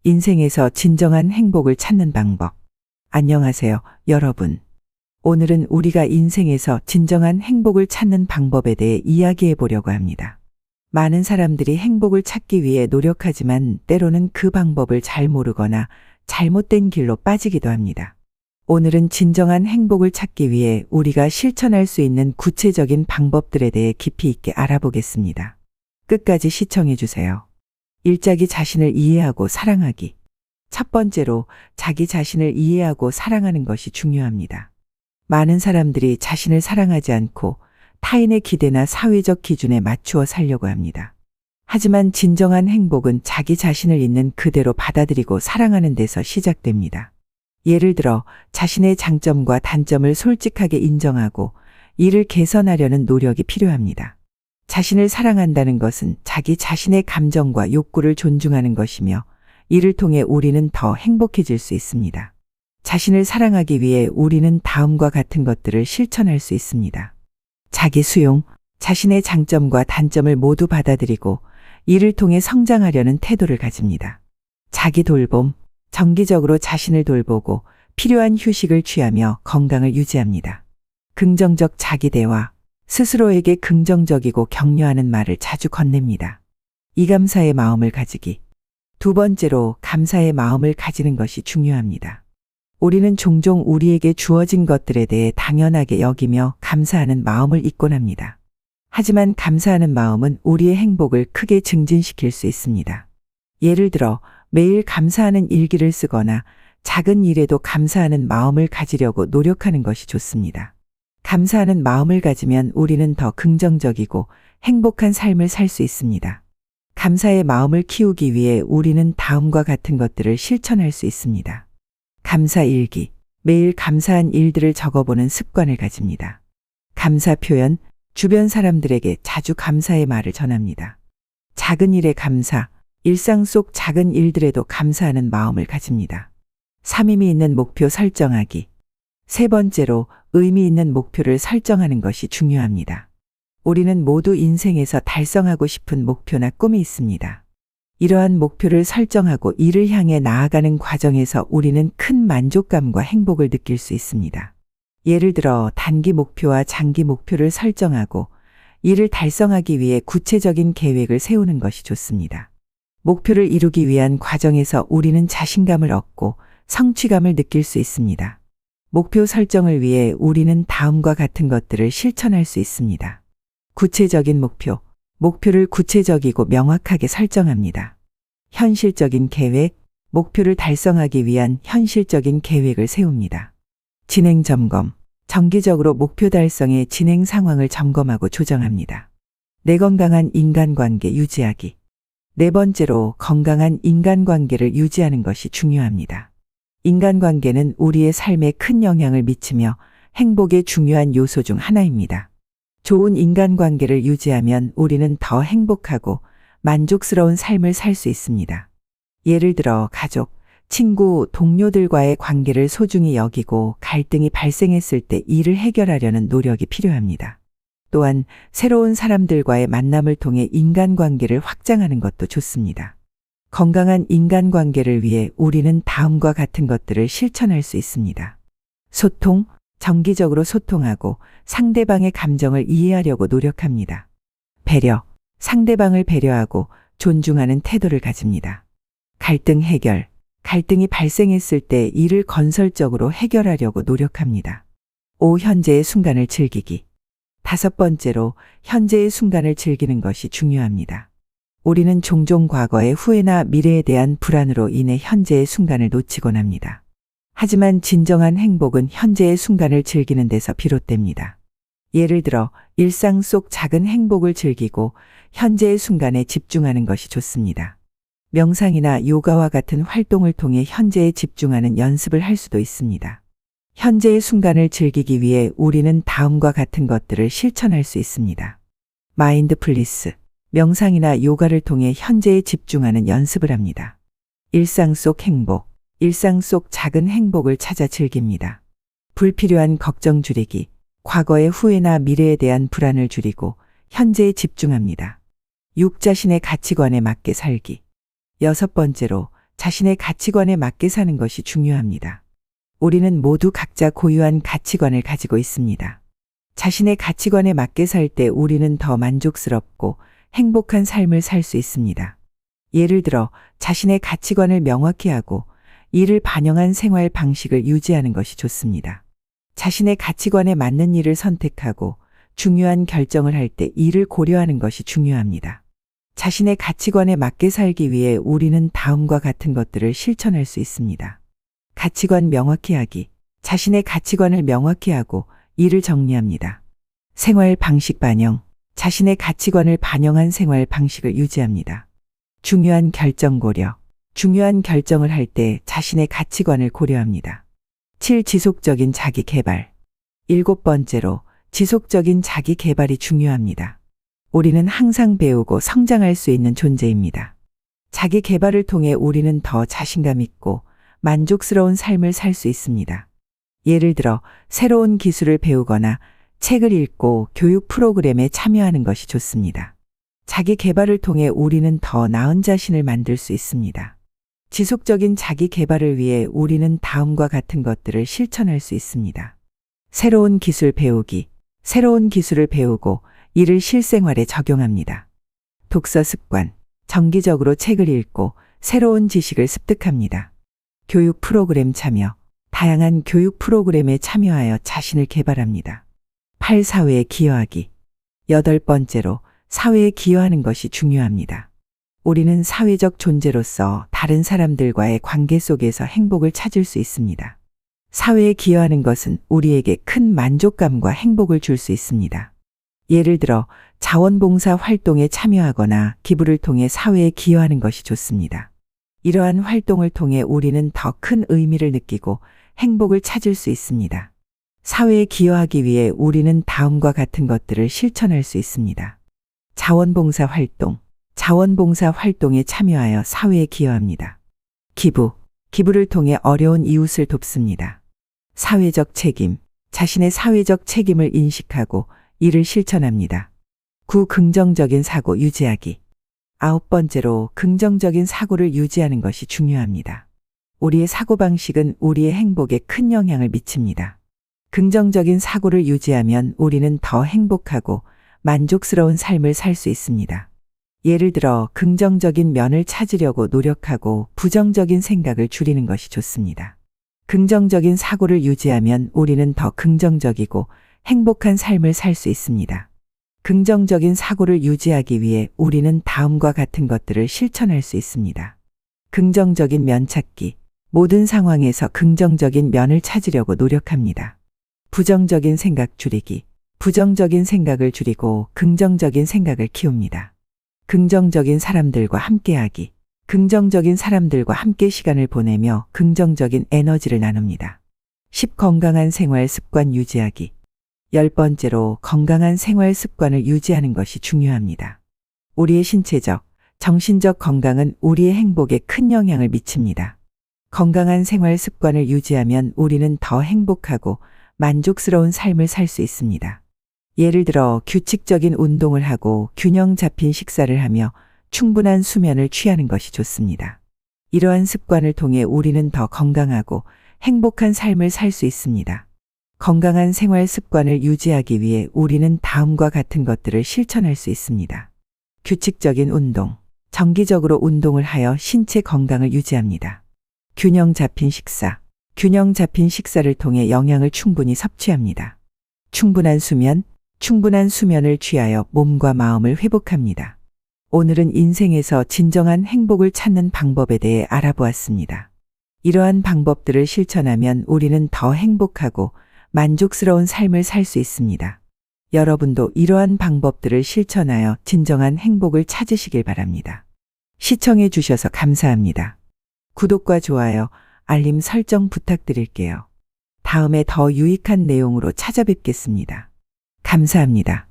인생에서 진정한 행복을 찾는 방법. 안녕하세요, 여러분. 오늘은 우리가 인생에서 진정한 행복을 찾는 방법에 대해 이야기해 보려고 합니다. 많은 사람들이 행복을 찾기 위해 노력하지만 때로는 그 방법을 잘 모르거나 잘못된 길로 빠지기도 합니다. 오늘은 진정한 행복을 찾기 위해 우리가 실천할 수 있는 구체적인 방법들에 대해 깊이 있게 알아보겠습니다. 끝까지 시청해 주세요. 일자기 자신을 이해하고 사랑하기. 첫 번째로 자기 자신을 이해하고 사랑하는 것이 중요합니다. 많은 사람들이 자신을 사랑하지 않고 타인의 기대나 사회적 기준에 맞추어 살려고 합니다. 하지만 진정한 행복은 자기 자신을 있는 그대로 받아들이고 사랑하는 데서 시작됩니다. 예를 들어 자신의 장점과 단점을 솔직하게 인정하고 이를 개선하려는 노력이 필요합니다. 자신을 사랑한다는 것은 자기 자신의 감정과 욕구를 존중하는 것이며 이를 통해 우리는 더 행복해질 수 있습니다. 자신을 사랑하기 위해 우리는 다음과 같은 것들을 실천할 수 있습니다. 자기 수용, 자신의 장점과 단점을 모두 받아들이고 이를 통해 성장하려는 태도를 가집니다. 자기 돌봄, 정기적으로 자신을 돌보고 필요한 휴식을 취하며 건강을 유지합니다. 긍정적 자기 대화, 스스로에게 긍정적이고 격려하는 말을 자주 건넵니다. 이감사의 마음을 가지기. 두 번째로 감사의 마음을 가지는 것이 중요합니다. 우리는 종종 우리에게 주어진 것들에 대해 당연하게 여기며 감사하는 마음을 잊곤 합니다. 하지만 감사하는 마음은 우리의 행복을 크게 증진시킬 수 있습니다. 예를 들어 매일 감사하는 일기를 쓰거나 작은 일에도 감사하는 마음을 가지려고 노력하는 것이 좋습니다. 감사하는 마음을 가지면 우리는 더 긍정적이고 행복한 삶을 살 수 있습니다. 감사의 마음을 키우기 위해 우리는 다음과 같은 것들을 실천할 수 있습니다. 감사 일기, 매일 감사한 일들을 적어보는 습관을 가집니다. 감사 표현, 주변 사람들에게 자주 감사의 말을 전합니다. 작은 일에 감사, 일상 속 작은 일들에도 감사하는 마음을 가집니다. 의미 있는 목표 설정하기. 세 번째로 의미 있는 목표를 설정하는 것이 중요합니다. 우리는 모두 인생에서 달성하고 싶은 목표나 꿈이 있습니다. 이러한 목표를 설정하고 이를 향해 나아가는 과정에서 우리는 큰 만족감과 행복을 느낄 수 있습니다. 예를 들어 단기 목표와 장기 목표를 설정하고 이를 달성하기 위해 구체적인 계획을 세우는 것이 좋습니다. 목표를 이루기 위한 과정에서 우리는 자신감을 얻고 성취감을 느낄 수 있습니다. 목표 설정을 위해 우리는 다음과 같은 것들을 실천할 수 있습니다. 구체적인 목표, 목표를 구체적이고 명확하게 설정합니다. 현실적인 계획, 목표를 달성하기 위한 현실적인 계획을 세웁니다. 진행 점검, 정기적으로 목표 달성의 진행 상황을 점검하고 조정합니다. 내 건강한 인간관계 유지하기. 네 번째로 건강한 인간관계를 유지하는 것이 중요합니다. 인간관계는 우리의 삶에 큰 영향을 미치며 행복의 중요한 요소 중 하나입니다. 좋은 인간관계를 유지하면 우리는 더 행복하고 만족스러운 삶을 살 수 있습니다. 예를 들어 가족, 친구, 동료들과의 관계를 소중히 여기고 갈등이 발생했을 때 이를 해결하려는 노력이 필요합니다. 또한 새로운 사람들과의 만남을 통해 인간관계를 확장하는 것도 좋습니다. 건강한 인간관계를 위해 우리는 다음과 같은 것들을 실천할 수 있습니다. 소통, 정기적으로 소통하고 상대방의 감정을 이해하려고 노력합니다. 배려, 상대방을 배려하고 존중하는 태도를 가집니다. 갈등 해결, 갈등이 발생했을 때 이를 건설적으로 해결하려고 노력합니다. 현재의 순간을 즐기기. 다섯 번째로 현재의 순간을 즐기는 것이 중요합니다. 우리는 종종 과거의 후회나 미래에 대한 불안으로 인해 현재의 순간을 놓치곤 합니다. 하지만 진정한 행복은 현재의 순간을 즐기는 데서 비롯됩니다. 예를 들어 일상 속 작은 행복을 즐기고 현재의 순간에 집중하는 것이 좋습니다. 명상이나 요가와 같은 활동을 통해 현재에 집중하는 연습을 할 수도 있습니다. 현재의 순간을 즐기기 위해 우리는 다음과 같은 것들을 실천할 수 있습니다. 마인드풀니스, 명상이나 요가를 통해 현재에 집중하는 연습을 합니다. 일상 속 행복, 일상 속 작은 행복을 찾아 즐깁니다. 불필요한 걱정 줄이기, 과거의 후회나 미래에 대한 불안을 줄이고 현재에 집중합니다. 자신의 가치관에 맞게 살기. 여섯 번째로 자신의 가치관에 맞게 사는 것이 중요합니다. 우리는 모두 각자 고유한 가치관을 가지고 있습니다. 자신의 가치관에 맞게 살 때 우리는 더 만족스럽고 행복한 삶을 살 수 있습니다. 예를 들어 자신의 가치관을 명확히 하고 이를 반영한 생활 방식을 유지하는 것이 좋습니다. 자신의 가치관에 맞는 일을 선택하고 중요한 결정을 할 때 이를 고려하는 것이 중요합니다. 자신의 가치관에 맞게 살기 위해 우리는 다음과 같은 것들을 실천할 수 있습니다. 가치관 명확히 하기. 자신의 가치관을 명확히 하고 이를 정리합니다. 생활 방식 반영. 자신의 가치관을 반영한 생활 방식을 유지합니다. 중요한 결정 고려. 중요한 결정을 할 때 자신의 가치관을 고려합니다. 7. 지속적인 자기 개발. 7번째로 지속적인 자기 개발이 중요합니다. 우리는 항상 배우고 성장할 수 있는 존재입니다. 자기 개발을 통해 우리는 더 자신감 있고 만족스러운 삶을 살 수 있습니다. 예를 들어 새로운 기술을 배우거나 책을 읽고 교육 프로그램에 참여하는 것이 좋습니다. 자기 개발을 통해 우리는 더 나은 자신을 만들 수 있습니다. 지속적인 자기 개발을 위해 우리는 다음과 같은 것들을 실천할 수 있습니다. 새로운 기술 배우기. 새로운 기술을 배우고 이를 실생활에 적용합니다. 독서 습관. 정기적으로 책을 읽고 새로운 지식을 습득합니다. 교육 프로그램 참여. 다양한 교육 프로그램에 참여하여 자신을 개발합니다. 8. 사회에 기여하기. 8번째로 사회에 기여하는 것이 중요합니다. 우리는 사회적 존재로서 다른 사람들과의 관계 속에서 행복을 찾을 수 있습니다. 사회에 기여하는 것은 우리에게 큰 만족감과 행복을 줄 수 있습니다. 예를 들어 자원봉사 활동에 참여하거나 기부를 통해 사회에 기여하는 것이 좋습니다. 이러한 활동을 통해 우리는 더 큰 의미를 느끼고 행복을 찾을 수 있습니다. 사회에 기여하기 위해 우리는 다음과 같은 것들을 실천할 수 있습니다. 자원봉사 활동. 자원봉사 활동에 참여하여 사회에 기여합니다. 기부. 기부를 통해 어려운 이웃을 돕습니다. 사회적 책임. 자신의 사회적 책임을 인식하고 이를 실천합니다. 9. 긍정적인 사고 유지하기. 9번째로 긍정적인 사고를 유지하는 것이 중요합니다. 우리의 사고방식은 우리의 행복에 큰 영향을 미칩니다. 긍정적인 사고를 유지하면 우리는 더 행복하고 만족스러운 삶을 살 수 있습니다. 예를 들어 긍정적인 면을 찾으려고 노력하고 부정적인 생각을 줄이는 것이 좋습니다. 긍정적인 사고를 유지하면 우리는 더 긍정적이고 행복한 삶을 살 수 있습니다. 긍정적인 사고를 유지하기 위해 우리는 다음과 같은 것들을 실천할 수 있습니다. 긍정적인 면 찾기. 모든 상황에서 긍정적인 면을 찾으려고 노력합니다. 부정적인 생각 줄이기. 부정적인 생각을 줄이고 긍정적인 생각을 키웁니다. 긍정적인 사람들과 함께하기. 긍정적인 사람들과 함께 시간을 보내며 긍정적인 에너지를 나눕니다. 10. 건강한 생활 습관 유지하기. 10번째로 건강한 생활 습관을 유지하는 것이 중요합니다. 우리의 신체적, 정신적 건강은 우리의 행복에 큰 영향을 미칩니다. 건강한 생활 습관을 유지하면 우리는 더 행복하고 만족스러운 삶을 살 수 있습니다. 예를 들어 규칙적인 운동을 하고 균형 잡힌 식사를 하며 충분한 수면을 취하는 것이 좋습니다. 이러한 습관을 통해 우리는 더 건강하고 행복한 삶을 살 수 있습니다. 건강한 생활 습관을 유지하기 위해 우리는 다음과 같은 것들을 실천할 수 있습니다. 규칙적인 운동. 정기적으로 운동을 하여 신체 건강을 유지합니다. 균형 잡힌 식사. 균형 잡힌 식사를 통해 영양을 충분히 섭취합니다. 충분한 수면. 충분한 수면을 취하여 몸과 마음을 회복합니다. 오늘은 인생에서 진정한 행복을 찾는 방법에 대해 알아보았습니다. 이러한 방법들을 실천하면 우리는 더 행복하고 만족스러운 삶을 살 수 있습니다. 여러분도 이러한 방법들을 실천하여 진정한 행복을 찾으시길 바랍니다. 시청해 주셔서 감사합니다. 구독과 좋아요, 알림 설정 부탁드릴게요. 다음에 더 유익한 내용으로 찾아뵙겠습니다. 감사합니다.